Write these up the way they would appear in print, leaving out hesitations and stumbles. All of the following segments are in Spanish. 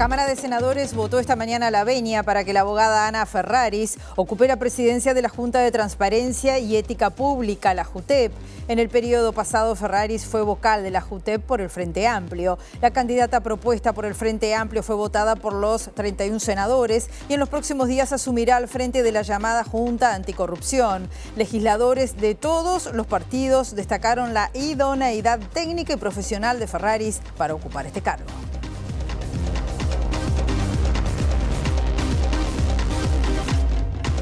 Cámara de Senadores votó esta mañana la venia para que la abogada Ana Ferraris ocupe la presidencia de la Junta de Transparencia y Ética Pública, la JUTEP. En el periodo pasado, Ferraris fue vocal de la JUTEP por el Frente Amplio. La candidata propuesta por el Frente Amplio fue votada por los 31 senadores y en los próximos días asumirá al frente de la llamada Junta Anticorrupción. Legisladores de todos los partidos destacaron la idoneidad técnica y profesional de Ferraris para ocupar este cargo.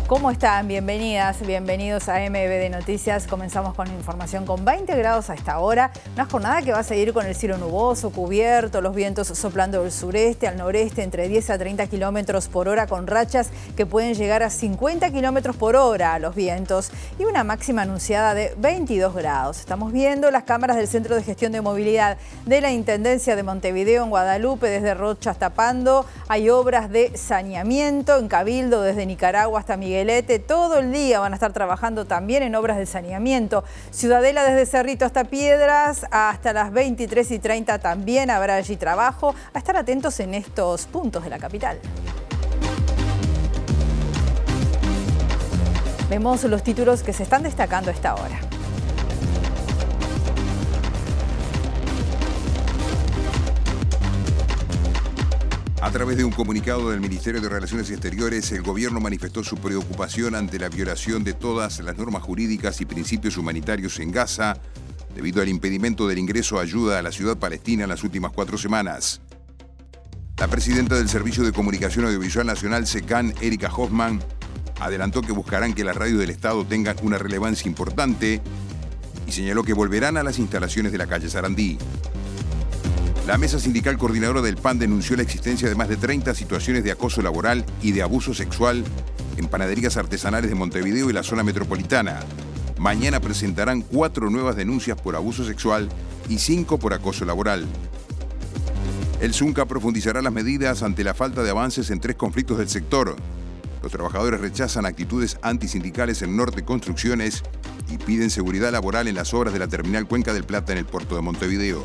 ¿Cómo están? Bienvenidas, bienvenidos a MBD Noticias. Comenzamos con información con 20 grados a esta hora. Una jornada que va a seguir con el cielo nuboso, cubierto, los vientos soplando del sureste al noreste entre 10 a 30 kilómetros por hora con rachas que pueden llegar a 50 kilómetros por hora a los vientos y una máxima anunciada de 22 grados. Estamos viendo las cámaras del Centro de Gestión de Movilidad de la Intendencia de Montevideo en Guadalupe, desde Rocha hasta Pando. Hay obras de saneamiento en Cabildo, desde Nicaragua hasta Miguelete. Todo el día van a estar trabajando también en obras de saneamiento. Ciudadela desde Cerrito hasta Piedras, hasta las 23:30 también habrá allí trabajo. A estar atentos en estos puntos de la capital. Vemos los títulos que se están destacando a esta hora. A través de un comunicado del Ministerio de Relaciones Exteriores, el gobierno manifestó su preocupación ante la violación de todas las normas jurídicas y principios humanitarios en Gaza, debido al impedimento del ingreso de ayuda a la ciudad palestina en las últimas 4 semanas. La presidenta del Servicio de Comunicación Audiovisual Nacional, SECAN, Erika Hoffman, adelantó que buscarán que las radios del Estado tengan una relevancia importante y señaló que volverán a las instalaciones de la calle Sarandí. La Mesa Sindical Coordinadora del PAN denunció la existencia de más de 30 situaciones de acoso laboral y de abuso sexual en panaderías artesanales de Montevideo y la zona metropolitana. Mañana presentarán 4 nuevas denuncias por abuso sexual y 5 por acoso laboral. El ZUNCA profundizará las medidas ante la falta de avances en 3 conflictos del sector. Los trabajadores rechazan actitudes antisindicales en Norte Construcciones y piden seguridad laboral en las obras de la terminal Cuenca del Plata en el puerto de Montevideo.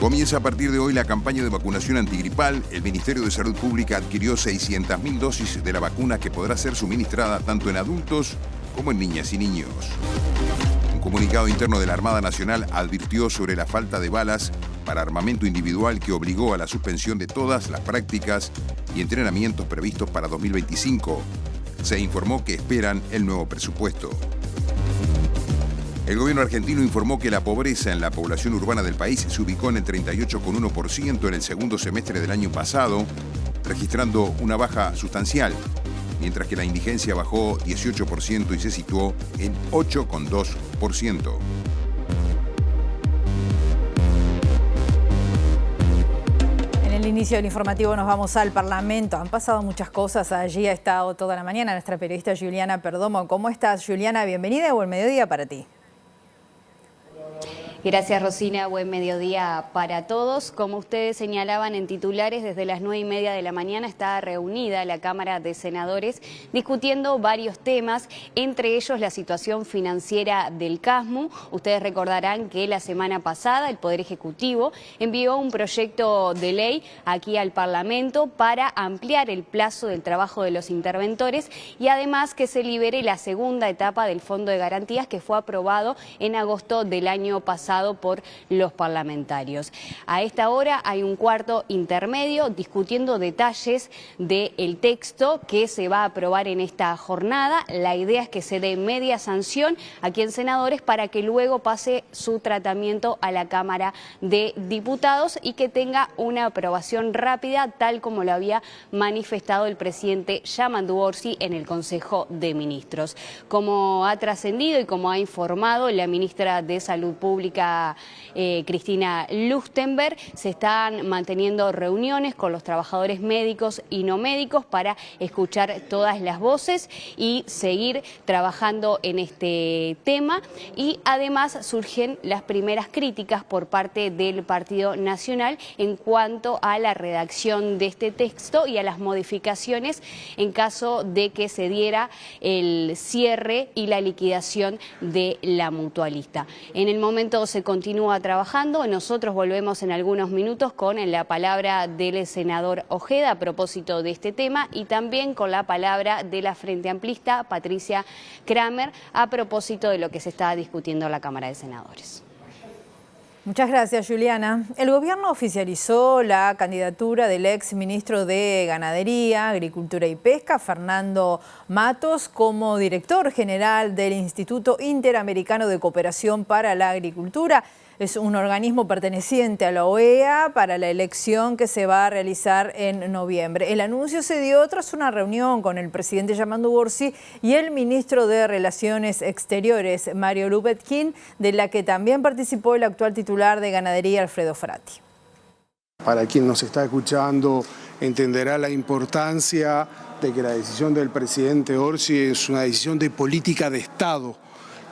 Comienza a partir de hoy la campaña de vacunación antigripal. El Ministerio de Salud Pública adquirió 600.000 dosis de la vacuna que podrá ser suministrada tanto en adultos como en niñas y niños. Un comunicado interno de la Armada Nacional advirtió sobre la falta de balas para armamento individual que obligó a la suspensión de todas las prácticas y entrenamientos previstos para 2025. Se informó que esperan el nuevo presupuesto. El gobierno argentino informó que la pobreza en la población urbana del país se ubicó en el 38,1% en el segundo semestre del año pasado, registrando una baja sustancial, mientras que la indigencia bajó 18% y se situó en 8,2%. En el inicio del informativo nos vamos al Parlamento. Han pasado muchas cosas. Allí ha estado toda la mañana nuestra periodista Juliana Perdomo. ¿Cómo estás, Juliana? Bienvenida y buen mediodía para ti. Gracias, Rosina. Buen mediodía para todos. Como ustedes señalaban en titulares, desde las 9:30 de la mañana está reunida la Cámara de Senadores discutiendo varios temas, entre ellos la situación financiera del CASMU. Ustedes recordarán que la semana pasada el Poder Ejecutivo envió un proyecto de ley aquí al Parlamento para ampliar el plazo del trabajo de los interventores y además que se libere la segunda etapa del Fondo de Garantías que fue aprobado en agosto del año pasado por los parlamentarios. A esta hora hay un cuarto intermedio discutiendo detalles del texto que se va a aprobar en esta jornada. La idea es que se dé media sanción aquí en senadores para que luego pase su tratamiento a la Cámara de Diputados y que tenga una aprobación rápida, tal como lo había manifestado el presidente Yamandu Orsi en el Consejo de Ministros. Como ha trascendido y como ha informado la ministra de Salud Pública, Cristina Luchtenberg, se están manteniendo reuniones con los trabajadores médicos y no médicos para escuchar todas las voces y seguir trabajando en este tema. Y además surgen las primeras críticas por parte del Partido Nacional en cuanto a la redacción de este texto y a las modificaciones en caso de que se diera el cierre y la liquidación de la mutualista. En el momento se continúa trabajando. Nosotros volvemos en algunos minutos con la palabra del senador Ojeda a propósito de este tema y también con la palabra de la Frente Amplista, Patricia Kramer, a propósito de lo que se está discutiendo en la Cámara de Senadores. Muchas gracias, Juliana. El gobierno oficializó la candidatura del ex ministro de Ganadería, Agricultura y Pesca, Fernando Matos, como director general del Instituto Interamericano de Cooperación para la Agricultura. Es un organismo perteneciente a la OEA para la elección que se va a realizar en noviembre. El anuncio se dio tras una reunión con el presidente Yamandu Orsi y el ministro de Relaciones Exteriores, Mario Lupetkin, de la que también participó el actual titular de Ganadería, Alfredo Frati. Para quien nos está escuchando, entenderá la importancia de que la decisión del presidente Orsi es una decisión de política de Estado,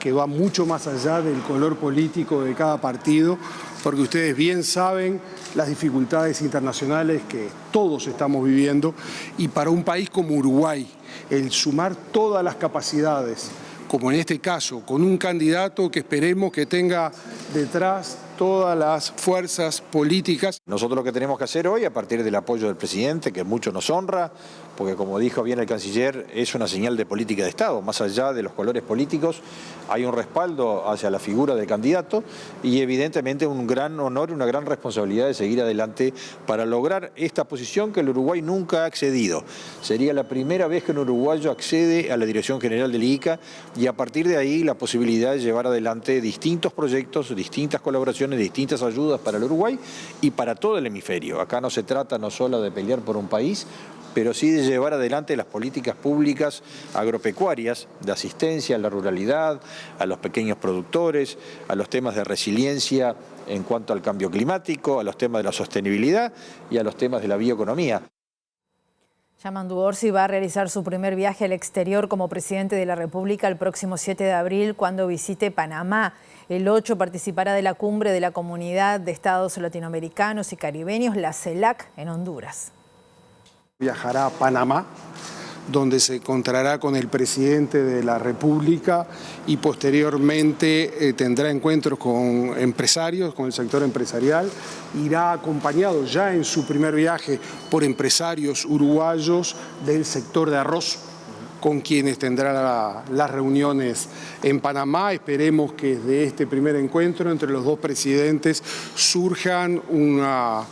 que va mucho más allá del color político de cada partido, porque ustedes bien saben las dificultades internacionales que todos estamos viviendo, y para un país como Uruguay, el sumar todas las capacidades, como en este caso, con un candidato que esperemos que tenga detrás todas las fuerzas políticas. Nosotros lo que tenemos que hacer hoy, a partir del apoyo del presidente, que mucho nos honra, porque como dijo bien el canciller, es una señal de política de Estado, más allá de los colores políticos, hay un respaldo hacia la figura del candidato y evidentemente un gran honor y una gran responsabilidad de seguir adelante para lograr esta posición que el Uruguay nunca ha accedido. Sería la primera vez que un uruguayo accede a la dirección general del IICA y a partir de ahí la posibilidad de llevar adelante distintos proyectos, distintas colaboraciones, distintas ayudas para el Uruguay y para todo el hemisferio. Acá no se trata no solo de pelear por un país, pero sí de llevar adelante las políticas públicas agropecuarias, de asistencia a la ruralidad, a los pequeños productores, a los temas de resiliencia en cuanto al cambio climático, a los temas de la sostenibilidad y a los temas de la bioeconomía. Yamandu Orsi va a realizar su primer viaje al exterior como presidente de la República el próximo 7 de abril cuando visite Panamá. El 8 participará de la cumbre de la Comunidad de Estados Latinoamericanos y Caribeños, la CELAC, en Honduras. Viajará a Panamá, donde se encontrará con el presidente de la República y posteriormente tendrá encuentros con empresarios, con el sector empresarial. Irá acompañado ya en su primer viaje por empresarios uruguayos del sector de arroz, con quienes tendrá las reuniones en Panamá. Esperemos que de este primer encuentro entre los dos presidentes surjan una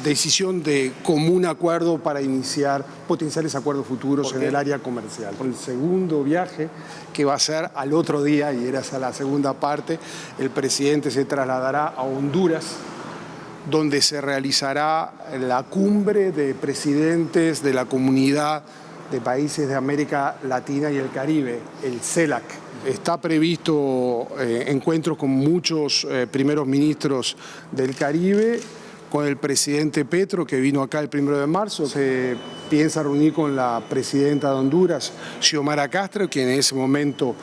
decisión de común acuerdo para iniciar potenciales acuerdos futuros en el área comercial. El segundo viaje, que va a ser al otro día, y era esa la segunda parte, el presidente se trasladará a Honduras, donde se realizará la cumbre de presidentes de la Comunidad de Países de América Latina y el Caribe, el CELAC. Está previsto encuentros con muchos primeros ministros del Caribe, con el presidente Petro, que vino acá el 1 de marzo. Se piensa reunir con la presidenta de Honduras, Xiomara Castro, quien en ese momento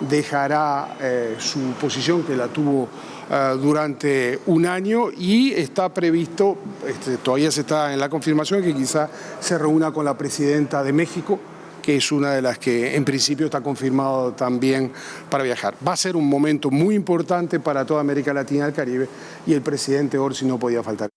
dejará su posición, que la tuvo durante un año, y está previsto, todavía se está en la confirmación, que quizá se reúna con la presidenta de México, que es una de las que en principio está confirmado también para viajar. Va a ser un momento muy importante para toda América Latina y el Caribe, y el presidente Orsi no podía faltar.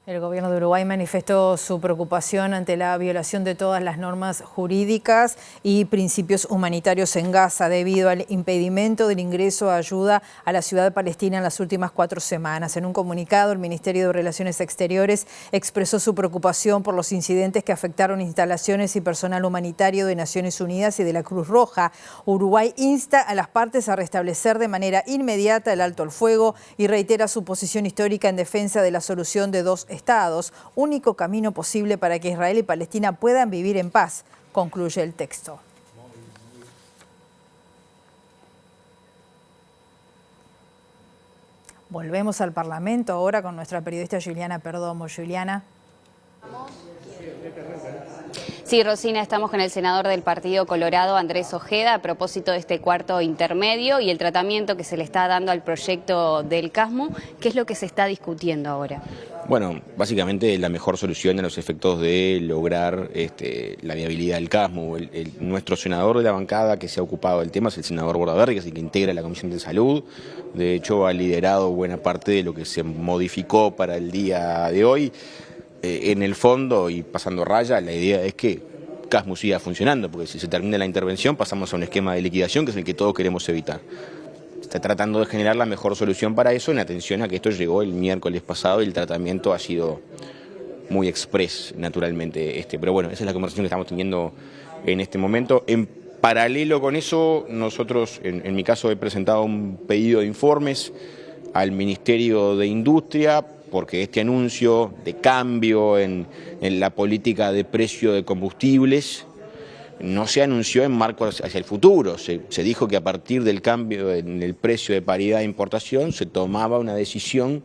El gobierno de Uruguay manifestó su preocupación ante la violación de todas las normas jurídicas y principios humanitarios en Gaza debido al impedimento del ingreso de ayuda a la ciudad palestina en las últimas 4 semanas. En un comunicado, el Ministerio de Relaciones Exteriores expresó su preocupación por los incidentes que afectaron instalaciones y personal humanitario de Naciones Unidas y de la Cruz Roja. Uruguay insta a las partes a restablecer de manera inmediata el alto al fuego y reitera su posición histórica en defensa de la solución de 2 estados, único camino posible para que Israel y Palestina puedan vivir en paz, concluye el texto. Volvemos al Parlamento ahora con nuestra periodista Juliana Perdomo. Juliana. Sí, Rosina, estamos con el senador del Partido Colorado, Andrés Ojeda, a propósito de este cuarto intermedio y el tratamiento que se le está dando al proyecto del CASMU. ¿Qué es lo que se está discutiendo ahora? Bueno, básicamente la mejor solución a los efectos de lograr la viabilidad del CASMU. Nuestro senador de la bancada que se ha ocupado del tema es el senador Bordaberry, que es el que integra la Comisión de Salud. De hecho, ha liderado buena parte de lo que se modificó para el día de hoy. En el fondo, y pasando raya, la idea es que CASMU siga funcionando, porque si se termina la intervención pasamos a un esquema de liquidación que es el que todos queremos evitar. Está tratando de generar la mejor solución para eso, en atención a que esto llegó el miércoles pasado y el tratamiento ha sido muy express, naturalmente. Pero bueno, esa es la conversación que estamos teniendo en este momento. En paralelo con eso, nosotros, en mi caso, he presentado un pedido de informes al Ministerio de Industria, porque este anuncio de cambio en la política de precio de combustibles no se anunció en marco hacia el futuro. Se dijo que a partir del cambio en el precio de paridad de importación se tomaba una decisión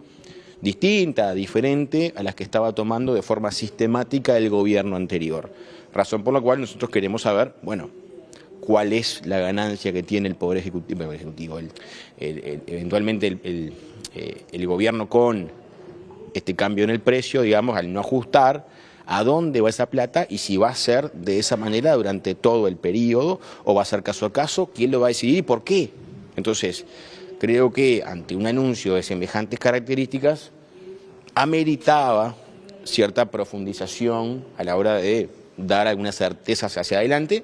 distinta, diferente a las que estaba tomando de forma sistemática el gobierno anterior. Razón por la cual nosotros queremos saber, bueno, cuál es la ganancia que tiene el Poder Ejecutivo, eventualmente el gobierno con este cambio en el precio, digamos, al no ajustar, a dónde va esa plata y si va a ser de esa manera durante todo el periodo o va a ser caso a caso, quién lo va a decidir y por qué. Entonces, creo que ante un anuncio de semejantes características, ameritaba cierta profundización a la hora de dar algunas certezas hacia adelante,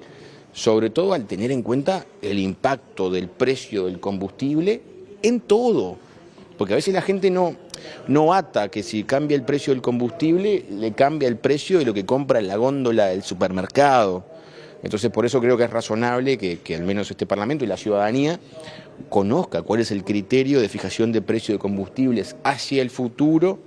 sobre todo al tener en cuenta el impacto del precio del combustible en todo. Porque a veces la gente no ata que si cambia el precio del combustible, le cambia el precio de lo que compra en la góndola del supermercado. Entonces, por eso creo que es razonable que al menos este Parlamento y la ciudadanía conozca cuál es el criterio de fijación de precio de combustibles hacia el futuro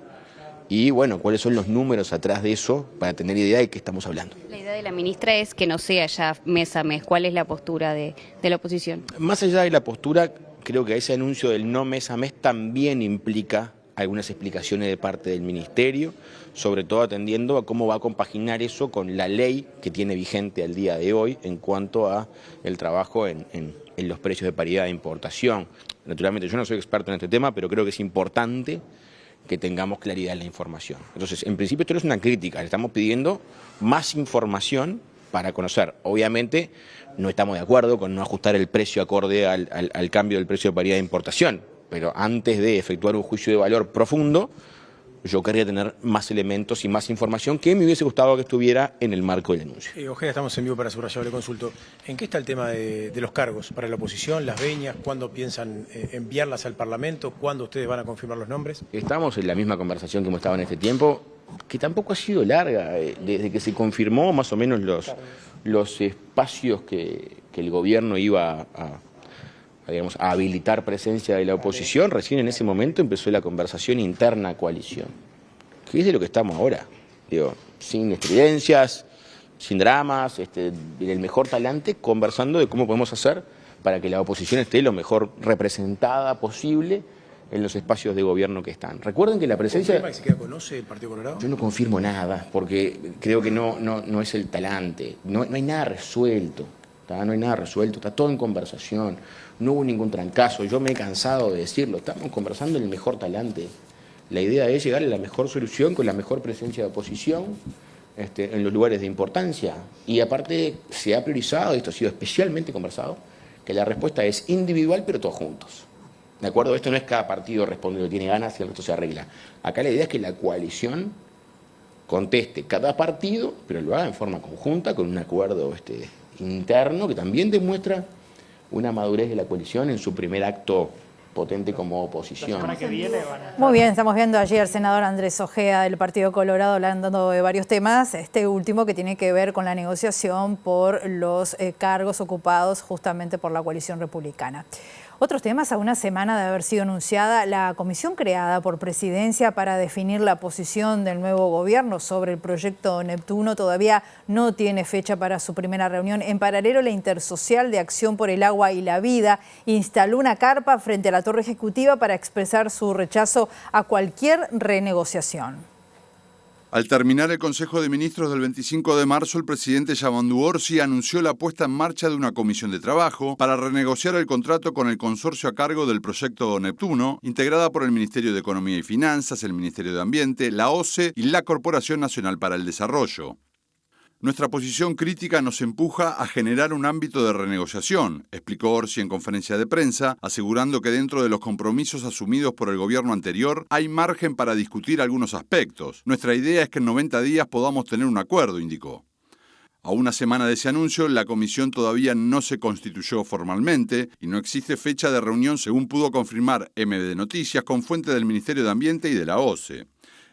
y, bueno, cuáles son los números atrás de eso para tener idea de qué estamos hablando. La idea de la ministra es que no sea ya mes a mes. ¿Cuál es la postura de la oposición? Más allá de la postura, creo que ese anuncio del no mes a mes también implica algunas explicaciones de parte del Ministerio, sobre todo atendiendo a cómo va a compaginar eso con la ley que tiene vigente al día de hoy en cuanto a el trabajo en los precios de paridad de importación. Naturalmente yo no soy experto en este tema, pero creo que es importante que tengamos claridad en la información. Entonces, en principio esto no es una crítica, le estamos pidiendo más información para conocer. Obviamente no estamos de acuerdo con no ajustar el precio acorde al cambio del precio de paridad de importación, pero antes de efectuar un juicio de valor profundo, yo querría tener más elementos y más información que me hubiese gustado que estuviera en el marco del anuncio. Ojeda, estamos en vivo para Subrayado, le consulto. ¿En qué está el tema de los cargos para la oposición, las veñas? ¿Cuándo piensan enviarlas al Parlamento? ¿Cuándo ustedes van a confirmar los nombres? Estamos en la misma conversación que hemos estado en este tiempo, que tampoco ha sido larga, desde que se confirmó más o menos los espacios que el gobierno iba a habilitar presencia de la oposición. Recién en ese momento empezó la conversación interna coalición, que es de lo que estamos ahora, sin estridencias, sin dramas, en el mejor talante, conversando de cómo podemos hacer para que la oposición esté lo mejor representada posible en los espacios de gobierno que están. Recuerden que la presencia... ¿Confirma que se queda conoce el Partido Colorado? Yo no confirmo nada, porque creo que no es el talante, no hay nada resuelto. No hay nada resuelto, está todo en conversación, no hubo ningún trancazo, yo me he cansado de decirlo, estamos conversando en el mejor talante. La idea es llegar a la mejor solución con la mejor presencia de oposición en los lugares de importancia. Y aparte se ha priorizado, y esto ha sido especialmente conversado, que la respuesta es individual pero todos juntos. ¿De acuerdo? Esto no es cada partido responde lo que tiene ganas y el resto se arregla. Acá la idea es que la coalición conteste cada partido, pero lo haga en forma conjunta, con un acuerdo interno que también demuestra una madurez de la coalición en su primer acto potente como oposición. Muy bien, estamos viendo allí al senador Andrés Ojeda del Partido Colorado hablando de varios temas. Este último que tiene que ver con la negociación por los cargos ocupados justamente por la coalición republicana. Otros temas: a una semana de haber sido anunciada la comisión creada por Presidencia para definir la posición del nuevo gobierno sobre el proyecto Neptuno todavía no tiene fecha para su primera reunión. En paralelo, la Intersocial de Acción por el Agua y la Vida instaló una carpa frente a la Torre Ejecutiva para expresar su rechazo a cualquier renegociación. Al terminar el Consejo de Ministros del 25 de marzo, el presidente Yamandu Orsi anunció la puesta en marcha de una comisión de trabajo para renegociar el contrato con el consorcio a cargo del proyecto Neptuno, integrada por el Ministerio de Economía y Finanzas, el Ministerio de Ambiente, la OCE y la Corporación Nacional para el Desarrollo. Nuestra posición crítica nos empuja a generar un ámbito de renegociación, explicó Orsi en conferencia de prensa, asegurando que dentro de los compromisos asumidos por el gobierno anterior hay margen para discutir algunos aspectos. Nuestra idea es que en 90 días podamos tener un acuerdo, indicó. A una semana de ese anuncio, la comisión todavía no se constituyó formalmente y no existe fecha de reunión, según pudo confirmar MBD Noticias con fuente del Ministerio de Ambiente y de la OCE.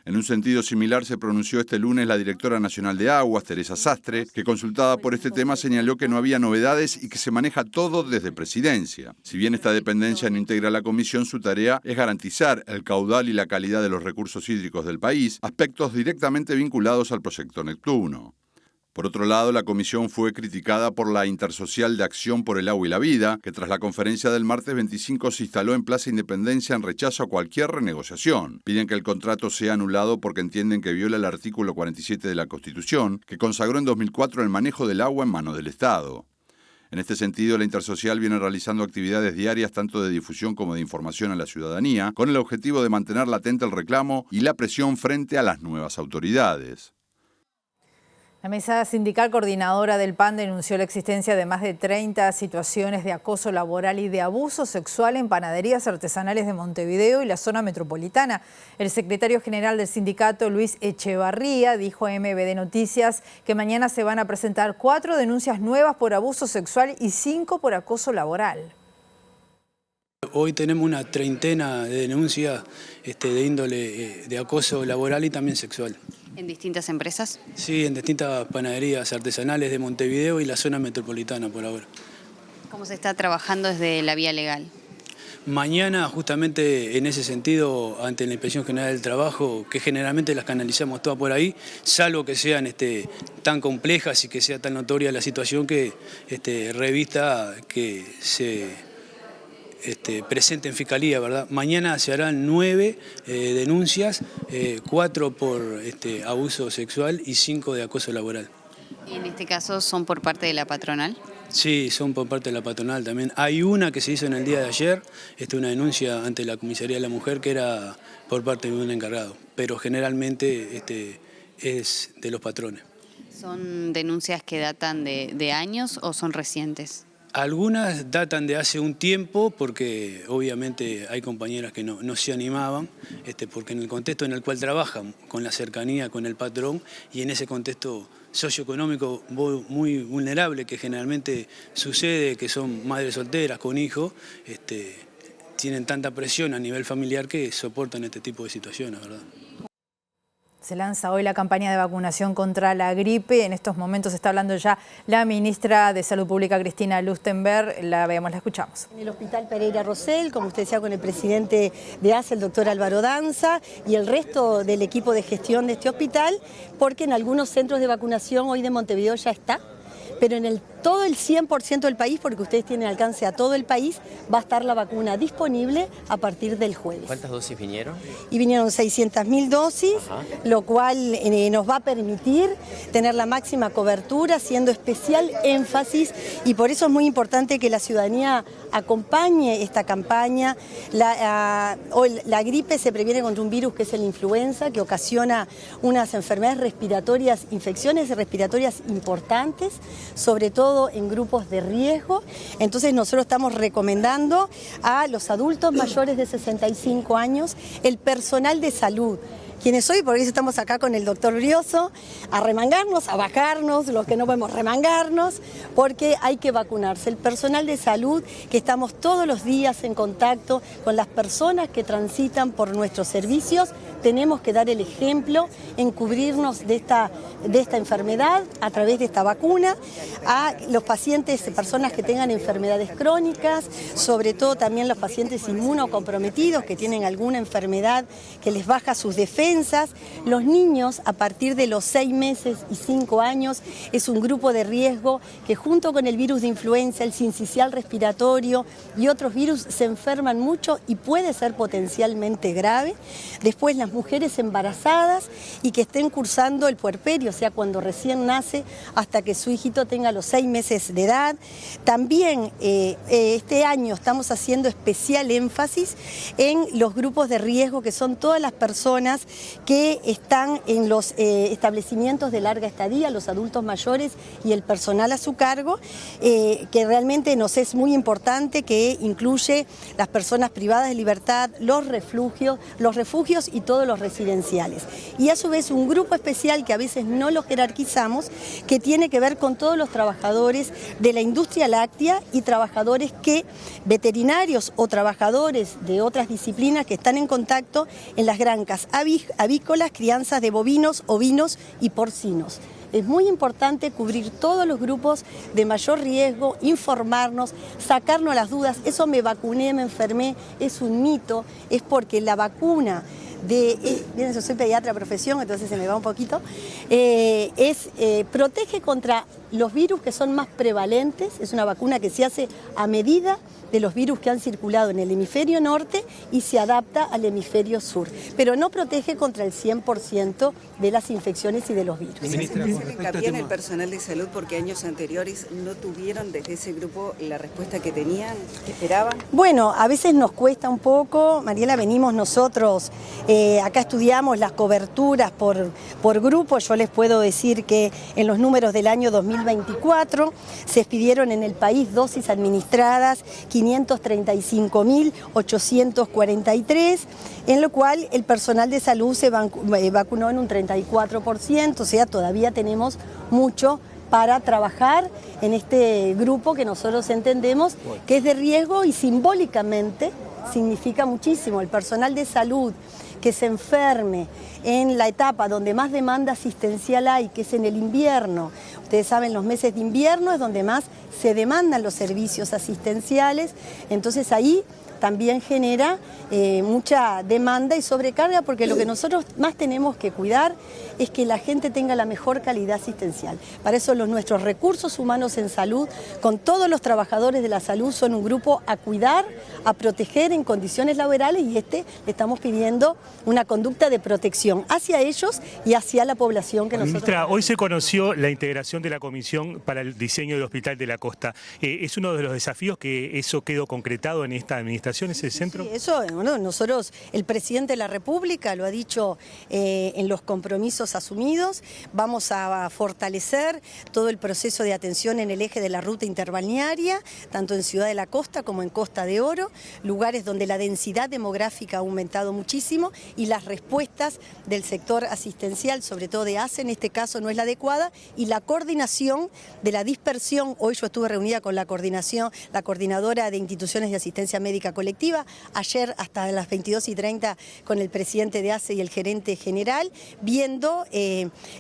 En un sentido similar se pronunció este lunes la directora nacional de Aguas, Teresa Sastre, que consultada por este tema señaló que no había novedades y que se maneja todo desde Presidencia. Si bien esta dependencia no integra la comisión, su tarea es garantizar el caudal y la calidad de los recursos hídricos del país, aspectos directamente vinculados al proyecto Neptuno. Por otro lado, la comisión fue criticada por la Intersocial de Acción por el Agua y la Vida, que tras la conferencia del martes 25 se instaló en Plaza Independencia en rechazo a cualquier renegociación. Piden que el contrato sea anulado porque entienden que viola el artículo 47 de la Constitución, que consagró en 2004 el manejo del agua en manos del Estado. En este sentido, la Intersocial viene realizando actividades diarias tanto de difusión como de información a la ciudadanía, con el objetivo de mantener latente el reclamo y la presión frente a las nuevas autoridades. La mesa sindical coordinadora del PAN denunció la existencia de más de 30 situaciones de acoso laboral y de abuso sexual en panaderías artesanales de Montevideo y la zona metropolitana. El secretario general del sindicato, Luis Echevarría, dijo a MBD Noticias que mañana se van a presentar 4 denuncias nuevas por abuso sexual y 5 por acoso laboral. Hoy tenemos una treintena de denuncias de índole de acoso laboral y también sexual. ¿En distintas empresas? Sí, en distintas panaderías artesanales de Montevideo y la zona metropolitana por ahora. ¿Cómo se está trabajando desde la vía legal? Mañana, justamente en ese sentido, ante la Inspección General del Trabajo, que generalmente las canalizamos todas por ahí, salvo que sean tan complejas y que sea tan notoria la situación que revista que se presente en Fiscalía, ¿verdad? Mañana se harán 9 denuncias, 4 por abuso sexual y 5 de acoso laboral. ¿Y en este caso son por parte de la patronal? Sí, son por parte de la patronal también. Hay una que se hizo en el día de ayer, una denuncia ante la Comisaría de la Mujer que era por parte de un encargado, pero generalmente es de los patrones. ¿Son denuncias que datan de años o son recientes? Algunas datan de hace un tiempo porque obviamente hay compañeras que no se animaban, porque en el contexto en el cual trabajan, con la cercanía con el patrón y en ese contexto socioeconómico muy vulnerable que generalmente sucede, que son madres solteras con hijos, tienen tanta presión a nivel familiar que soportan este tipo de situaciones, ¿verdad? Se lanza hoy la campaña de vacunación contra la gripe. En estos momentos está hablando ya la ministra de Salud Pública, Cristina Lustenberg. La escuchamos. En el Hospital Pereira Rosell, como usted decía, con el presidente de ACE, el doctor Álvaro Danza, y el resto del equipo de gestión de este hospital, porque en algunos centros de vacunación hoy de Montevideo ya está, pero en todo el 100% del país, porque ustedes tienen alcance a todo el país, va a estar la vacuna disponible a partir del jueves. ¿Cuántas dosis vinieron? Y vinieron 600.000 dosis, lo cual nos va a permitir tener la máxima cobertura, haciendo especial énfasis, y por eso es muy importante que la ciudadanía acompañe esta campaña. La gripe se previene contra un virus que es el influenza, que ocasiona unas enfermedades respiratorias, infecciones respiratorias importantes, sobre todo en grupos de riesgo. Entonces nosotros estamos recomendando a los adultos mayores de 65 años, el personal de salud, quienes hoy, por eso estamos acá con el doctor Brioso, a remangarnos, a bajarnos, los que no podemos remangarnos, porque hay que vacunarse. El personal de salud, que estamos todos los días en contacto con las personas que transitan por nuestros servicios, tenemos que dar el ejemplo en cubrirnos de esta enfermedad a través de esta vacuna, a los pacientes, personas que tengan enfermedades crónicas, sobre todo también los pacientes inmunocomprometidos que tienen alguna enfermedad que les baja sus defensas. Los niños a partir de los 6 meses y 5 años es un grupo de riesgo que junto con el virus de influenza, el sincicial respiratorio y otros virus se enferman mucho y puede ser potencialmente grave. Después las mujeres embarazadas y que estén cursando el puerperio, o sea, cuando recién nace hasta que su hijito tenga los 6 meses de edad. También este año estamos haciendo especial énfasis en los grupos de riesgo, que son todas las personas que están en los establecimientos de larga estadía, los adultos mayores y el personal a su cargo, que realmente nos es muy importante, que incluye las personas privadas de libertad, los refugios y todos los residenciales. Y a su vez un grupo especial que a veces no lo jerarquizamos, que tiene que ver con todos los trabajadores de la industria láctea y trabajadores veterinarios o trabajadores de otras disciplinas que están en contacto en las granjas avícolas, crianzas de bovinos, ovinos y porcinos. Es muy importante cubrir todos los grupos de mayor riesgo, informarnos, sacarnos las dudas. Eso me vacuné, me enfermé, es un mito, es porque la vacuna yo soy pediatra de profesión, entonces se me va un poquito, protege contra los virus que son más prevalentes. Es una vacuna que se hace a medida de los virus que han circulado en el hemisferio norte y se adapta al hemisferio sur, pero no protege contra el 100% de las infecciones y de los virus. Ministra, ¿se hincapié en el personal de salud porque años anteriores no tuvieron desde ese grupo la respuesta que tenían, que esperaban? Bueno, a veces nos cuesta un poco, Mariela, venimos nosotros, acá estudiamos las coberturas por grupo. Yo les puedo decir que en los números del año 2024 se expidieron en el país dosis administradas 535.843, en lo cual el personal de salud se vacunó en un 34%, o sea, todavía tenemos mucho para trabajar en este grupo que nosotros entendemos que es de riesgo y simbólicamente significa muchísimo. El personal de salud que se enferme en la etapa donde más demanda asistencial hay, que es en el invierno. Ustedes saben, los meses de invierno es donde más se demandan los servicios asistenciales, entonces ahí también genera mucha demanda y sobrecarga, porque lo que nosotros más tenemos que cuidar es que la gente tenga la mejor calidad asistencial. Para eso nuestros recursos humanos en salud, con todos los trabajadores de la salud, son un grupo a cuidar, a proteger en condiciones laborales, y le estamos pidiendo una conducta de protección hacia ellos y hacia la población que nosotros... Ministra, hoy se conoció la integración de la Comisión para el Diseño del Hospital de la Costa. ¿Es uno de los desafíos que eso quedó concretado en esta administración, ese centro? Sí, eso, bueno, nosotros, el presidente de la República lo ha dicho en los compromisos asumidos. Vamos a fortalecer todo el proceso de atención en el eje de la ruta interbalnearia, tanto en Ciudad de la Costa como en Costa de Oro, lugares donde la densidad demográfica ha aumentado muchísimo y las respuestas del sector asistencial, sobre todo de ACE en este caso, no es la adecuada, y la coordinación de la dispersión. Hoy yo estuve reunida con la coordinadora de instituciones de asistencia médica colectiva, ayer hasta las 22:30 con el presidente de ACE y el gerente general, viendo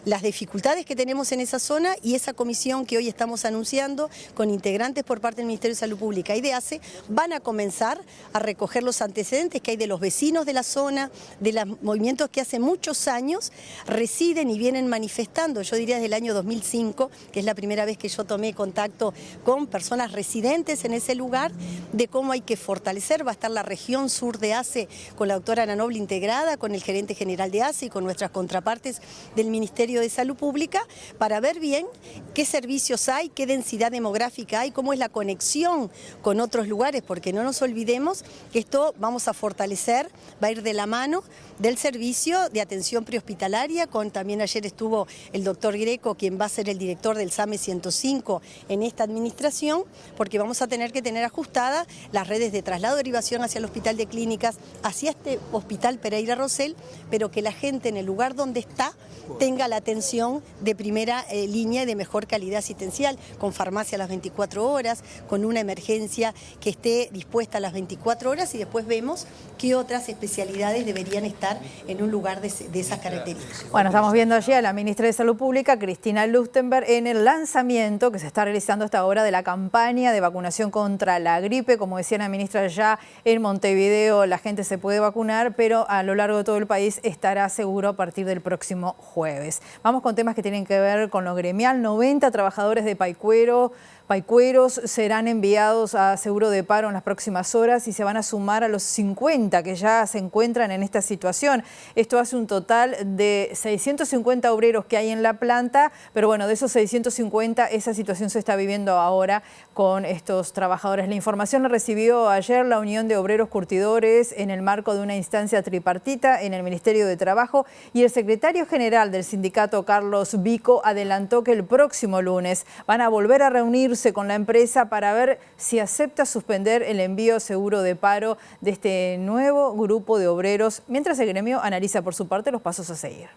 las dificultades que tenemos en esa zona, y esa comisión que hoy estamos anunciando con integrantes por parte del Ministerio de Salud Pública y de ACE van a comenzar a recoger los antecedentes que hay de los vecinos de la zona, de los movimientos que hace muchos años residen y vienen manifestando. Yo diría desde el año 2005, que es la primera vez que yo tomé contacto con personas residentes en ese lugar, de cómo hay que fortalecer. Va a estar la región sur de ACE con la doctora Ana Noble integrada, con el gerente general de ACE y con nuestras contrapartes del Ministerio de Salud Pública, para ver bien qué servicios hay, qué densidad demográfica hay, cómo es la conexión con otros lugares, porque no nos olvidemos que esto vamos a fortalecer, va a ir de la mano del servicio de atención prehospitalaria, también ayer estuvo el doctor Greco, quien va a ser el director del SAME 105 en esta administración, porque vamos a tener que tener ajustadas las redes de traslado, derivación hacia el Hospital de Clínicas, hacia este Hospital Pereira Rosell, pero que la gente en el lugar donde está tenga la atención de primera línea y de mejor calidad asistencial, con farmacia a las 24 horas, con una emergencia que esté dispuesta a las 24 horas, y después vemos qué otras especialidades deberían estar en un lugar de esas características. Bueno, estamos viendo allí a la ministra de Salud Pública, Cristina Lustberg, en el lanzamiento que se está realizando hasta ahora de la campaña de vacunación contra la gripe. Como decía la ministra, ya en Montevideo la gente se puede vacunar, pero a lo largo de todo el país estará seguro a partir del próximo jueves. Vamos con temas que tienen que ver con lo gremial. 90 trabajadores de Paicueros serán enviados a seguro de paro en las próximas horas y se van a sumar a los 50 que ya se encuentran en esta situación. Esto hace un total de 650 obreros que hay en la planta, pero bueno, de esos 650 esa situación se está viviendo ahora con estos trabajadores. La información la recibió ayer la Unión de Obreros Curtidores en el marco de una instancia tripartita en el Ministerio de Trabajo, y el secretario general del sindicato, Carlos Vico, adelantó que el próximo lunes van a volver a reunirse con la empresa para ver si acepta suspender el envío seguro de paro de este nuevo grupo de obreros, mientras el gremio analiza por su parte los pasos a seguir.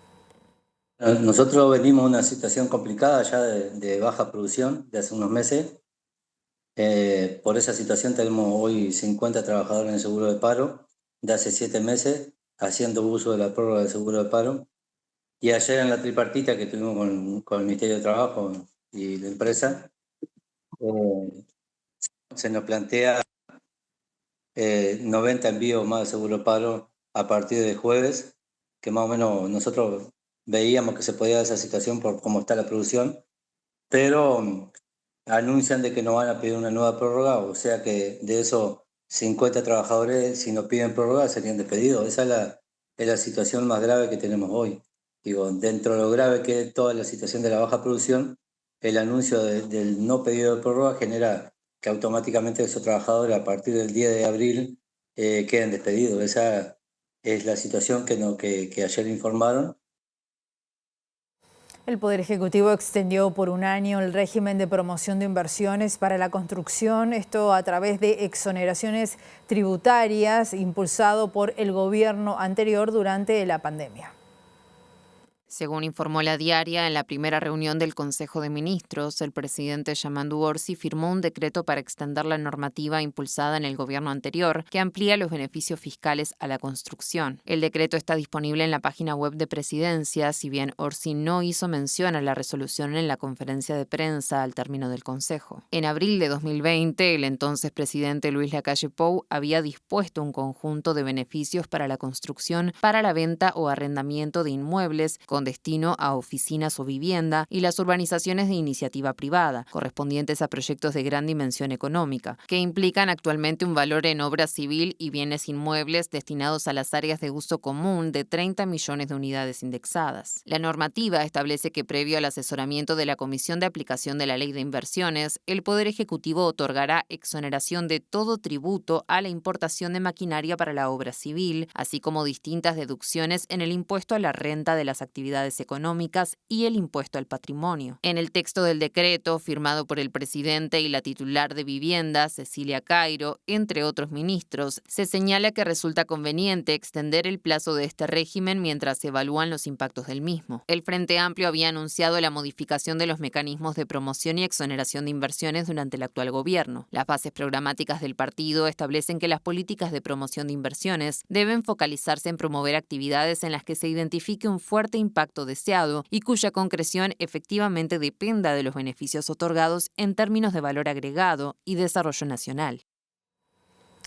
Nosotros venimos de una situación complicada ya de baja producción de hace unos meses. Por esa situación tenemos hoy 50 trabajadores en el seguro de paro de hace 7 meses, haciendo uso de la prórroga del seguro de paro. Y ayer en la tripartita que tuvimos con el Ministerio de Trabajo y la empresa, se nos plantea 90 envíos más de seguro de paro a partir del jueves, que más o menos nosotros veíamos que se podía dar esa situación por cómo está la producción, pero anuncian de que nos van a pedir una nueva prórroga, o sea que de esos 50 trabajadores, si nos piden prórroga, serían despedidos. Esa es la situación más grave que tenemos hoy. Digo, dentro de lo grave que es toda la situación de la baja producción, el anuncio del no pedido de prórroga genera que automáticamente esos trabajadores a partir del 10 de abril queden despedidos. Esa es la situación que ayer informaron. El Poder Ejecutivo extendió por 1 año el régimen de promoción de inversiones para la construcción, esto a través de exoneraciones tributarias impulsado por el gobierno anterior durante la pandemia. Según informó La Diaria, en la primera reunión del Consejo de Ministros, el presidente Yamandu Orsi firmó un decreto para extender la normativa impulsada en el gobierno anterior, que amplía los beneficios fiscales a la construcción. El decreto está disponible en la página web de Presidencia, si bien Orsi no hizo mención a la resolución en la conferencia de prensa al término del Consejo. En abril de 2020, el entonces presidente Luis Lacalle Pou había dispuesto un conjunto de beneficios para la construcción, para la venta o arrendamiento de inmuebles, con destino a oficinas o vivienda, y las urbanizaciones de iniciativa privada, correspondientes a proyectos de gran dimensión económica, que implican actualmente un valor en obra civil y bienes inmuebles destinados a las áreas de uso común de 30 millones de unidades indexadas. La normativa establece que previo al asesoramiento de la Comisión de Aplicación de la Ley de Inversiones, el Poder Ejecutivo otorgará exoneración de todo tributo a la importación de maquinaria para la obra civil, así como distintas deducciones en el impuesto a la renta de las actividades económicas y el impuesto al patrimonio. En el texto del decreto, firmado por el presidente y la titular de Vivienda, Cecilia Cairo, entre otros ministros, se señala que resulta conveniente extender el plazo de este régimen mientras se evalúan los impactos del mismo. El Frente Amplio había anunciado la modificación de los mecanismos de promoción y exoneración de inversiones durante el actual gobierno. Las bases programáticas del partido establecen que las políticas de promoción de inversiones deben focalizarse en promover actividades en las que se identifique un fuerte impacto deseado y cuya concreción efectivamente dependa de los beneficios otorgados en términos de valor agregado y desarrollo nacional.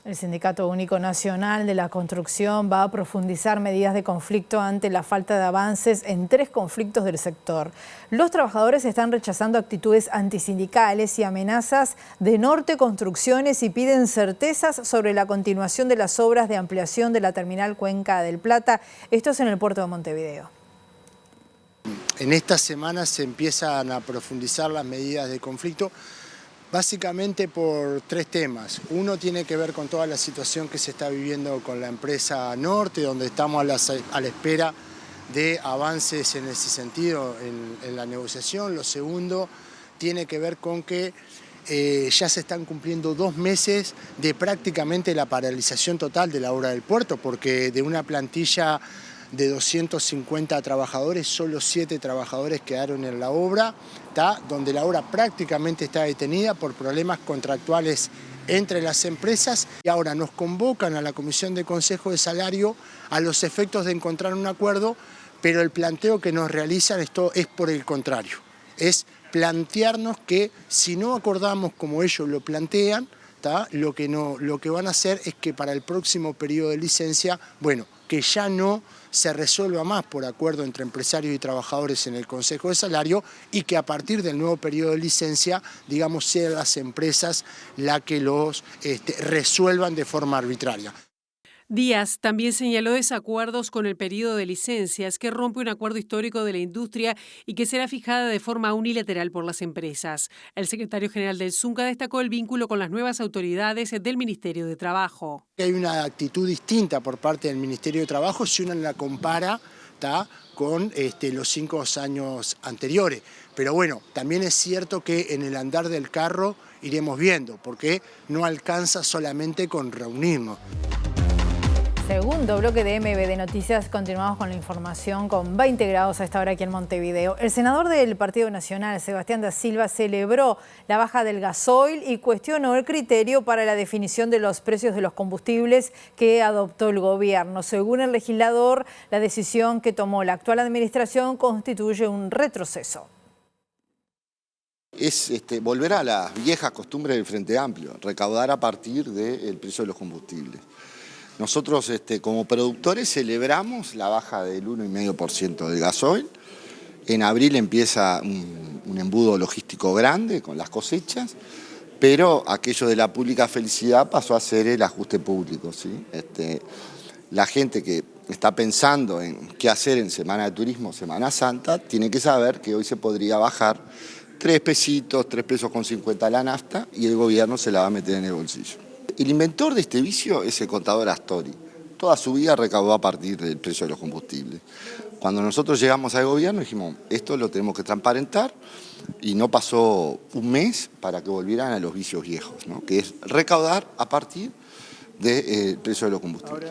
El Sindicato Único Nacional de la Construcción va a profundizar medidas de conflicto ante la falta de avances en 3 conflictos del sector. Los trabajadores están rechazando actitudes antisindicales y amenazas de Norte Construcciones y piden certezas sobre la continuación de las obras de ampliación de la terminal Cuenca del Plata. Esto es en el puerto de Montevideo. En estas semanas se empiezan a profundizar las medidas de conflicto, básicamente por 3 temas. Uno tiene que ver con toda la situación que se está viviendo con la empresa Norte, donde estamos a la espera de avances en ese sentido en la negociación. Lo segundo tiene que ver con que ya se están cumpliendo 2 meses de prácticamente la paralización total de la obra del puerto, porque de una plantilla de 250 trabajadores, solo 7 trabajadores quedaron en la obra, donde la obra prácticamente está detenida por problemas contractuales entre las empresas y ahora nos convocan a la Comisión de Consejo de Salario a los efectos de encontrar un acuerdo, pero el planteo que nos realizan esto es por el contrario, es plantearnos que si no acordamos como ellos lo plantean, lo que van a hacer es que para el próximo periodo de licencia, bueno, que ya no se resuelva más por acuerdo entre empresarios y trabajadores en el Consejo de Salario y que a partir del nuevo periodo de licencia, digamos, sean las empresas las que los resuelvan de forma arbitraria. Díaz también señaló desacuerdos con el periodo de licencias que rompe un acuerdo histórico de la industria y que será fijada de forma unilateral por las empresas. El secretario general del Zunca destacó el vínculo con las nuevas autoridades del Ministerio de Trabajo. Hay una actitud distinta por parte del Ministerio de Trabajo si uno la compara con los 5 años anteriores. Pero bueno, también es cierto que en el andar del carro iremos viendo, porque no alcanza solamente con reunirnos. Segundo bloque de MBD Noticias, continuamos con la información con 20 grados a esta hora aquí en Montevideo. El senador del Partido Nacional, Sebastián da Silva, celebró la baja del gasoil y cuestionó el criterio para la definición de los precios de los combustibles que adoptó el gobierno. Según el legislador, la decisión que tomó la actual administración constituye un retroceso. Es volver a las viejas costumbres del Frente Amplio, recaudar a partir del precio de los combustibles. Nosotros como productores celebramos la baja del 1,5% del gasoil. En abril empieza un embudo logístico grande con las cosechas, pero aquello de la pública felicidad pasó a ser el ajuste público, ¿sí? La gente que está pensando en qué hacer en Semana de Turismo, Semana Santa, tiene que saber que hoy se podría bajar 3 pesitos, 3 pesos con 50 la nafta y el gobierno se la va a meter en el bolsillo. El inventor de este vicio es el contador Astori. Toda su vida recaudó a partir del precio de los combustibles. Cuando nosotros llegamos al gobierno dijimos, esto lo tenemos que transparentar y no pasó un mes para que volvieran a los vicios viejos, ¿no? Que es recaudar a partir del precio de los combustibles.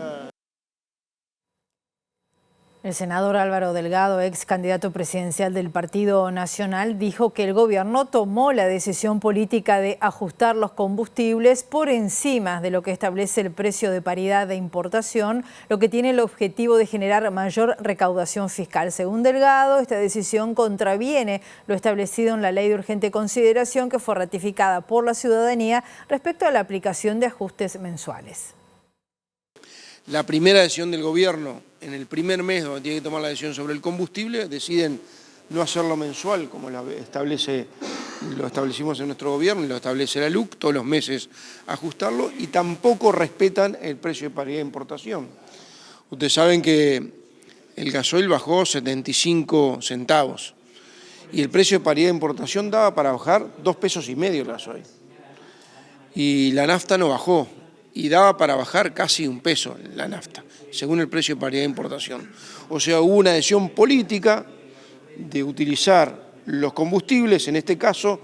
El senador Álvaro Delgado, ex candidato presidencial del Partido Nacional, dijo que el gobierno tomó la decisión política de ajustar los combustibles por encima de lo que establece el precio de paridad de importación, lo que tiene el objetivo de generar mayor recaudación fiscal. Según Delgado, esta decisión contraviene lo establecido en la Ley de Urgente Consideración que fue ratificada por la ciudadanía respecto a la aplicación de ajustes mensuales. La primera decisión del gobierno, en el primer mes donde tiene que tomar la decisión sobre el combustible, deciden no hacerlo mensual, como lo establecimos en nuestro gobierno y lo establece la LUC, todos los meses ajustarlo, y tampoco respetan el precio de paridad de importación. Ustedes saben que el gasoil bajó 75 centavos y el precio de paridad de importación daba para bajar 2,5 pesos el gasoil. Y la nafta no bajó. Y daba para bajar casi 1 peso la nafta, según el precio de paridad de importación. O sea, hubo una decisión política de utilizar los combustibles, en este caso,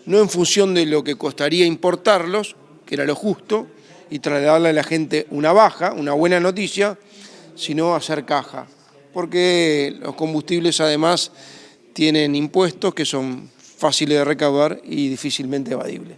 no en función de lo que costaría importarlos, que era lo justo, y trasladarle a la gente una baja, una buena noticia, sino hacer caja. Porque los combustibles además tienen impuestos que son fáciles de recaudar y difícilmente evadibles.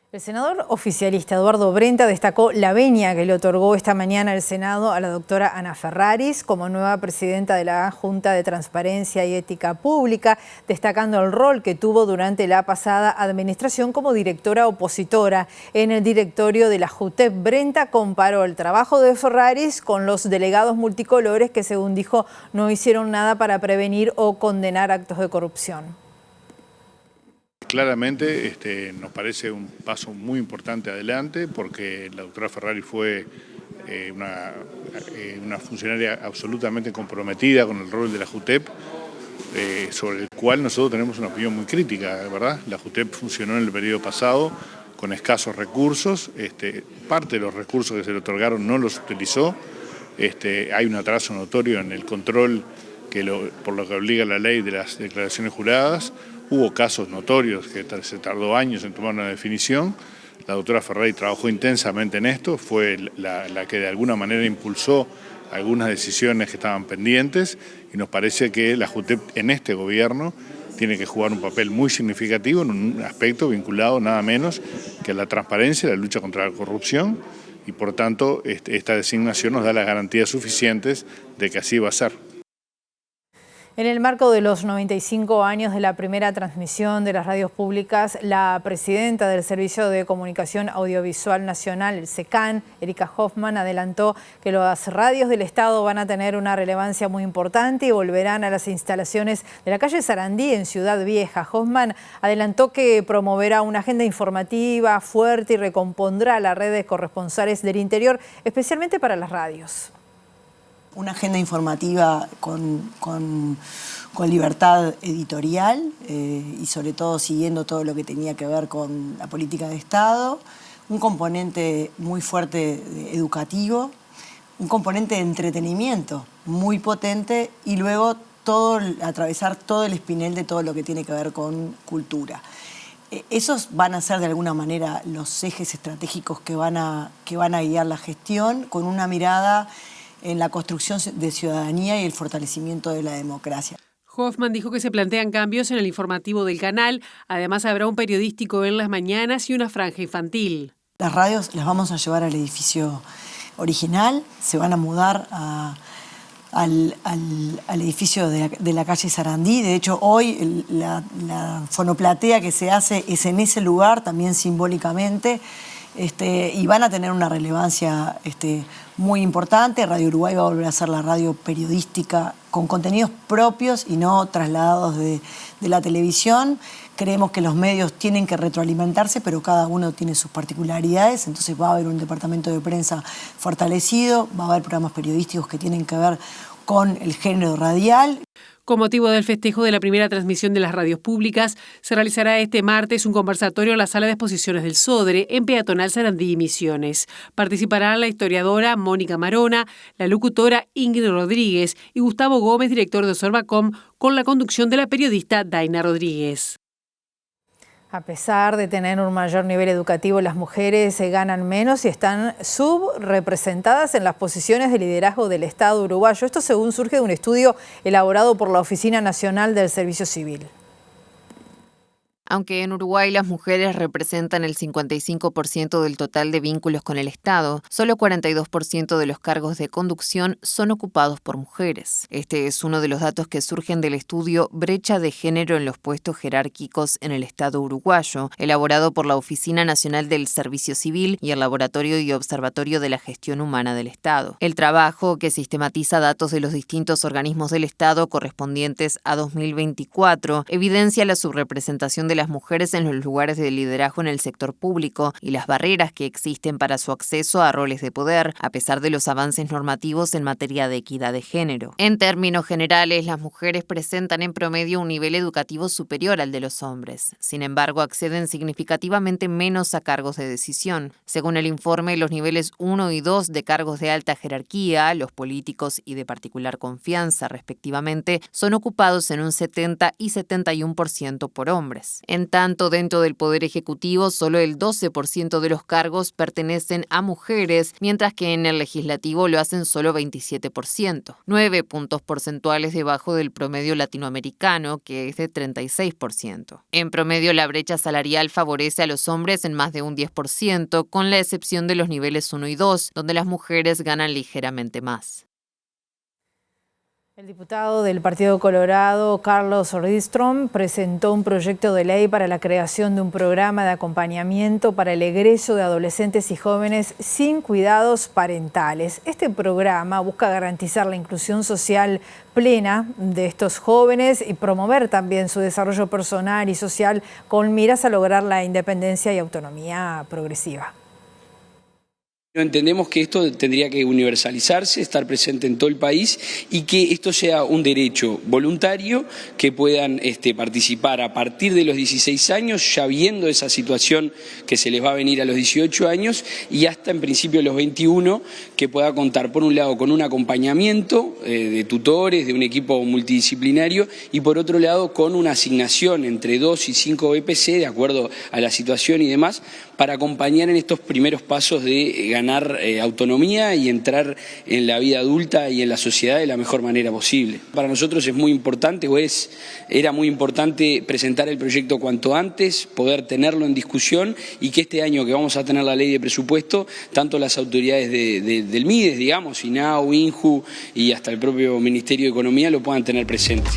El senador oficialista Eduardo Brenta destacó la venia que le otorgó esta mañana el Senado a la doctora Ana Ferraris como nueva presidenta de la Junta de Transparencia y Ética Pública, destacando el rol que tuvo durante la pasada administración como directora opositora. En el directorio de la JUTEP, Brenta comparó el trabajo de Ferraris con los delegados multicolores que, según dijo, no hicieron nada para prevenir o condenar actos de corrupción. Claramente nos parece un paso muy importante adelante porque la doctora Ferraris fue una funcionaria absolutamente comprometida con el rol de la JUTEP, sobre el cual nosotros tenemos una opinión muy crítica, ¿verdad? La JUTEP funcionó en el periodo pasado con escasos recursos, parte de los recursos que se le otorgaron no los utilizó, hay un atraso notorio en el control por lo que obliga la ley de las declaraciones juradas. Hubo casos notorios que se tardó años en tomar una definición. La doctora Ferraris trabajó intensamente en esto, fue la que de alguna manera impulsó algunas decisiones que estaban pendientes y nos parece que la JUTEP en este gobierno tiene que jugar un papel muy significativo en un aspecto vinculado nada menos que a la transparencia y la lucha contra la corrupción, y por tanto esta designación nos da las garantías suficientes de que así va a ser. En el marco de los 95 años de la primera transmisión de las radios públicas, la presidenta del Servicio de Comunicación Audiovisual Nacional, el SECAN, Erika Hoffman, adelantó que las radios del Estado van a tener una relevancia muy importante y volverán a las instalaciones de la calle Sarandí en Ciudad Vieja. Hoffman adelantó que promoverá una agenda informativa fuerte y recompondrá la red de corresponsales del interior, especialmente para las radios. Una agenda informativa con libertad editorial y sobre todo siguiendo todo lo que tenía que ver con la política de Estado, un componente muy fuerte educativo, un componente de entretenimiento muy potente y luego atravesar todo el espinel de todo lo que tiene que ver con cultura. Esos van a ser de alguna manera los ejes estratégicos que van a guiar la gestión con una mirada en la construcción de ciudadanía y el fortalecimiento de la democracia. Hoffman dijo que se plantean cambios en el informativo del canal. Además, habrá un periodístico en las mañanas y una franja infantil. Las radios las vamos a llevar al edificio original, se van a mudar al edificio de la calle Sarandí. De hecho, hoy la fonoplatea que se hace es en ese lugar, también simbólicamente, y van a tener una relevancia muy importante. Radio Uruguay va a volver a ser la radio periodística con contenidos propios y no trasladados de la televisión. Creemos que los medios tienen que retroalimentarse, pero cada uno tiene sus particularidades, entonces va a haber un departamento de prensa fortalecido, va a haber programas periodísticos que tienen que ver con el género radial. Con motivo del festejo de la primera transmisión de las radios públicas, se realizará este martes un conversatorio en la sala de exposiciones del Sodre, en Peatonal Sarandí y Misiones. Participarán la historiadora Mónica Marona, la locutora Ingrid Rodríguez y Gustavo Gómez, director de Observacom, con la conducción de la periodista Daina Rodríguez. A pesar de tener un mayor nivel educativo, las mujeres se ganan menos y están subrepresentadas en las posiciones de liderazgo del Estado uruguayo. Esto según surge de un estudio elaborado por la Oficina Nacional del Servicio Civil. Aunque en Uruguay las mujeres representan el 55% del total de vínculos con el Estado, solo 42% de los cargos de conducción son ocupados por mujeres. Este es uno de los datos que surgen del estudio Brecha de Género en los puestos jerárquicos en el Estado uruguayo, elaborado por la Oficina Nacional del Servicio Civil y el Laboratorio y Observatorio de la Gestión Humana del Estado. El trabajo, que sistematiza datos de los distintos organismos del Estado correspondientes a 2024, evidencia la subrepresentación de las mujeres en los lugares de liderazgo en el sector público y las barreras que existen para su acceso a roles de poder, a pesar de los avances normativos en materia de equidad de género. En términos generales, las mujeres presentan en promedio un nivel educativo superior al de los hombres. Sin embargo, acceden significativamente menos a cargos de decisión. Según el informe, los niveles 1 y 2 de cargos de alta jerarquía, los políticos y de particular confianza, respectivamente, son ocupados en un 70 y 71% por hombres. En tanto, dentro del Poder Ejecutivo, solo el 12% de los cargos pertenecen a mujeres, mientras que en el Legislativo lo hacen solo 27%, 9 puntos porcentuales debajo del promedio latinoamericano, que es de 36%. En promedio, la brecha salarial favorece a los hombres en más de un 10%, con la excepción de los niveles 1 y 2, donde las mujeres ganan ligeramente más. El diputado del Partido Colorado, Carlos Rydström, presentó un proyecto de ley para la creación de un programa de acompañamiento para el egreso de adolescentes y jóvenes sin cuidados parentales. Este programa busca garantizar la inclusión social plena de estos jóvenes y promover también su desarrollo personal y social con miras a lograr la independencia y autonomía progresiva. Entendemos que esto tendría que universalizarse, estar presente en todo el país y que esto sea un derecho voluntario, que puedan participar a partir de los 16 años, ya viendo esa situación que se les va a venir a los 18 años y hasta en principio los 21, que pueda contar por un lado con un acompañamiento de tutores, de un equipo multidisciplinario y por otro lado con una asignación entre 2 y 5 BPC de acuerdo a la situación y demás para acompañar en estos primeros pasos de ganar ganar autonomía y entrar en la vida adulta y en la sociedad de la mejor manera posible. Para nosotros es muy importante, era muy importante presentar el proyecto cuanto antes, poder tenerlo en discusión y que este año que vamos a tener la ley de presupuesto, tanto las autoridades del MIDES, digamos, INAU, INJU y hasta el propio Ministerio de Economía lo puedan tener presente.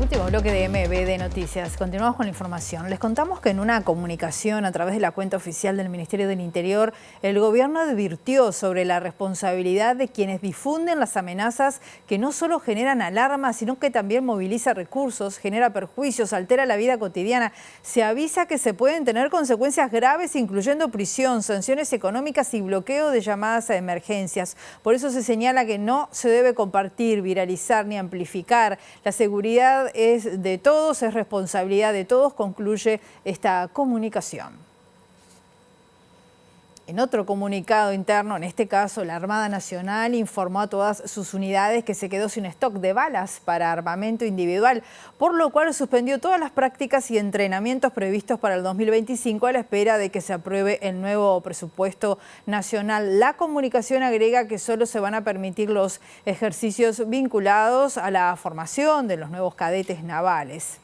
Último bloque de MBD Noticias. Continuamos con la información. Les contamos que en una comunicación a través de la cuenta oficial del Ministerio del Interior, el gobierno advirtió sobre la responsabilidad de quienes difunden las amenazas que no solo generan alarma, sino que también moviliza recursos, genera perjuicios, altera la vida cotidiana. Se avisa que se pueden tener consecuencias graves, incluyendo prisión, sanciones económicas y bloqueo de llamadas a emergencias. Por eso se señala que no se debe compartir, viralizar ni amplificar. La seguridad es de todos, es responsabilidad de todos, concluye esta comunicación. En otro comunicado interno, en este caso la Armada Nacional informó a todas sus unidades que se quedó sin stock de balas para armamento individual, por lo cual suspendió todas las prácticas y entrenamientos previstos para el 2025 a la espera de que se apruebe el nuevo presupuesto nacional. La comunicación agrega que solo se van a permitir los ejercicios vinculados a la formación de los nuevos cadetes navales.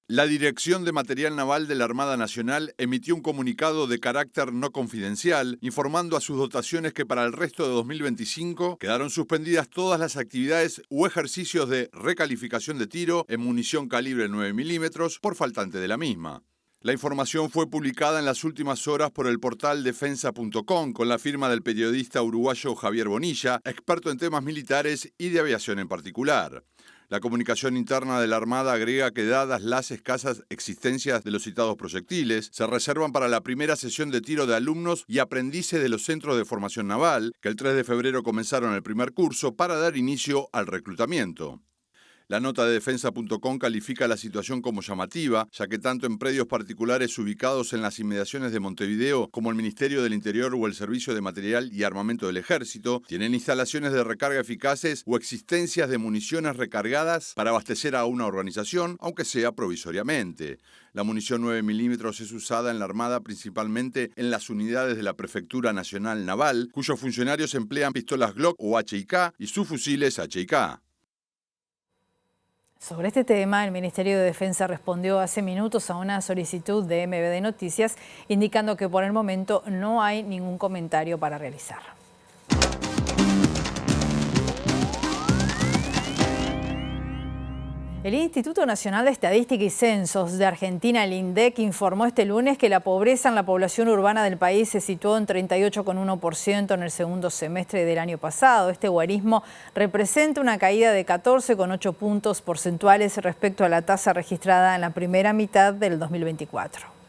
La Dirección de Material Naval de la Armada Nacional emitió un comunicado de carácter no confidencial informando a sus dotaciones que para el resto de 2025 quedaron suspendidas todas las actividades u ejercicios de recalificación de tiro en munición calibre 9 milímetros por faltante de la misma. La información fue publicada en las últimas horas por el portal defensa.com con la firma del periodista uruguayo Javier Bonilla, experto en temas militares y de aviación en particular. La comunicación interna de la Armada agrega que, dadas las escasas existencias de los citados proyectiles, se reservan para la primera sesión de tiro de alumnos y aprendices de los centros de formación naval, que el 3 de febrero comenzaron el primer curso, para dar inicio al reclutamiento. La nota de defensa.com califica la situación como llamativa, ya que tanto en predios particulares ubicados en las inmediaciones de Montevideo como el Ministerio del Interior o el Servicio de Material y Armamento del Ejército tienen instalaciones de recarga eficaces o existencias de municiones recargadas para abastecer a una organización, aunque sea provisoriamente. La munición 9 milímetros es usada en la Armada principalmente en las unidades de la Prefectura Nacional Naval, cuyos funcionarios emplean pistolas Glock o HIK y subfusiles HIK. Sobre este tema, el Ministerio de Defensa respondió hace minutos a una solicitud de MBD Noticias, indicando que por el momento no hay ningún comentario para realizar. El Instituto Nacional de Estadística y Censos de Argentina, el INDEC, informó este lunes que la pobreza en la población urbana del país se situó en 38,1% en el segundo semestre del año pasado. Este guarismo representa una caída de 14,8 puntos porcentuales respecto a la tasa registrada en la primera mitad del 2024.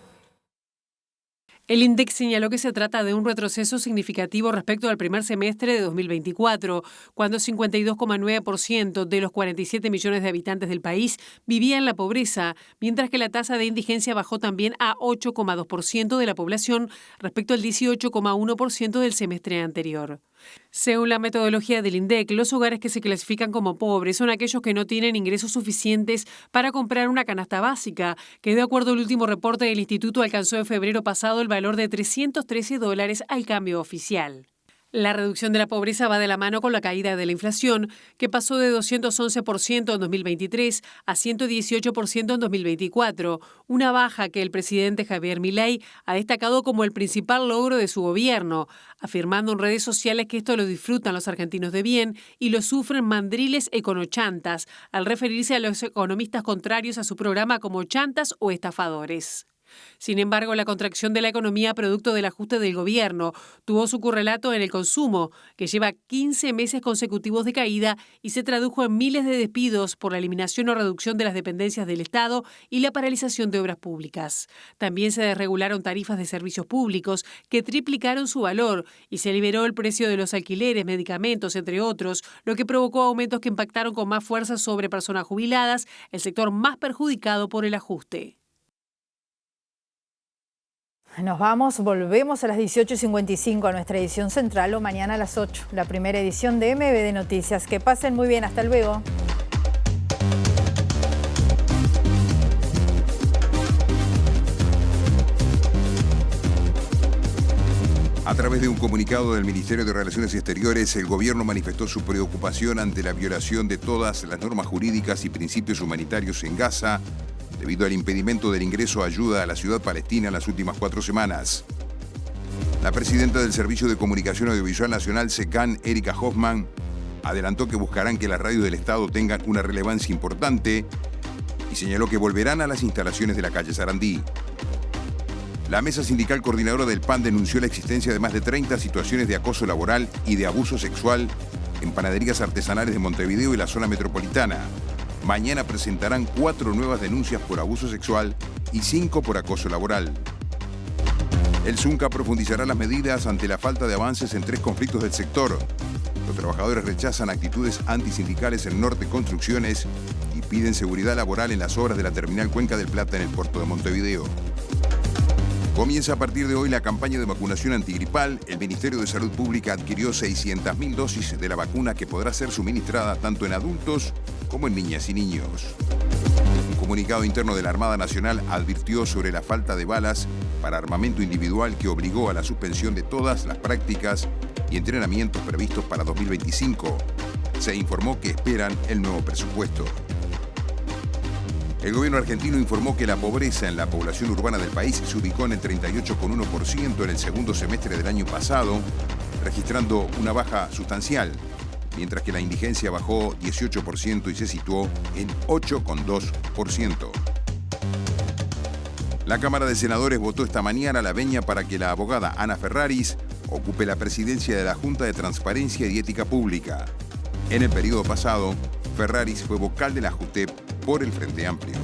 El INDEC señaló que se trata de un retroceso significativo respecto al primer semestre de 2024, cuando 52,9% de los 47 millones de habitantes del país vivían en la pobreza, mientras que la tasa de indigencia bajó también a 8,2% de la población respecto al 18,1% del semestre anterior. Según la metodología del INDEC, los hogares que se clasifican como pobres son aquellos que no tienen ingresos suficientes para comprar una canasta básica, que de acuerdo al último reporte del instituto alcanzó en febrero pasado el valor de $313 al cambio oficial. La reducción de la pobreza va de la mano con la caída de la inflación, que pasó de 211% en 2023 a 118% en 2024, una baja que el presidente Javier Milei ha destacado como el principal logro de su gobierno, afirmando en redes sociales que esto lo disfrutan los argentinos de bien y lo sufren mandriles econochantas, al referirse a los economistas contrarios a su programa como chantas o estafadores. Sin embargo, la contracción de la economía producto del ajuste del gobierno tuvo su correlato en el consumo, que lleva 15 meses consecutivos de caída y se tradujo en miles de despidos por la eliminación o reducción de las dependencias del Estado y la paralización de obras públicas. También se desregularon tarifas de servicios públicos que triplicaron su valor y se liberó el precio de los alquileres, medicamentos, entre otros, lo que provocó aumentos que impactaron con más fuerza sobre personas jubiladas, el sector más perjudicado por el ajuste. Nos vamos, volvemos a las 18:55 a nuestra edición central o mañana a las 8, la primera edición de MBD Noticias. Que pasen muy bien, hasta luego. A través de un comunicado del Ministerio de Relaciones Exteriores, el gobierno manifestó su preocupación ante la violación de todas las normas jurídicas y principios humanitarios en Gaza, debido al impedimento del ingreso a ayuda a la ciudad palestina en las últimas 4 semanas. La presidenta del Servicio de Comunicación Audiovisual Nacional, SECAN, Erika Hoffman, adelantó que buscarán que las radios del Estado tengan una relevancia importante y señaló que volverán a las instalaciones de la calle Sarandí. La Mesa Sindical Coordinadora del PAN denunció la existencia de más de 30 situaciones de acoso laboral y de abuso sexual en panaderías artesanales de Montevideo y la zona metropolitana. Mañana presentarán 4 nuevas denuncias por abuso sexual y 5 por acoso laboral. El Zunca profundizará las medidas ante la falta de avances en 3 conflictos del sector. Los trabajadores rechazan actitudes antisindicales en Norte Construcciones y piden seguridad laboral en las obras de la terminal Cuenca del Plata en el puerto de Montevideo. Comienza a partir de hoy la campaña de vacunación antigripal. El Ministerio de Salud Pública adquirió 600.000 dosis de la vacuna que podrá ser suministrada tanto en adultos como en niñas y niños. Un comunicado interno de la Armada Nacional advirtió sobre la falta de balas para armamento individual que obligó a la suspensión de todas las prácticas y entrenamientos previstos para 2025. Se informó que esperan el nuevo presupuesto. El gobierno argentino informó que la pobreza en la población urbana del país se ubicó en el 38,1% en el segundo semestre del año pasado, registrando una baja sustancial, mientras que la indigencia bajó 18% y se situó en 8,2%. La Cámara de Senadores votó esta mañana la venia para que la abogada Ana Ferraris ocupe la presidencia de la Junta de Transparencia y Ética Pública. En el periodo pasado, Ferraris fue vocal de la JUTEP por el Frente Amplio.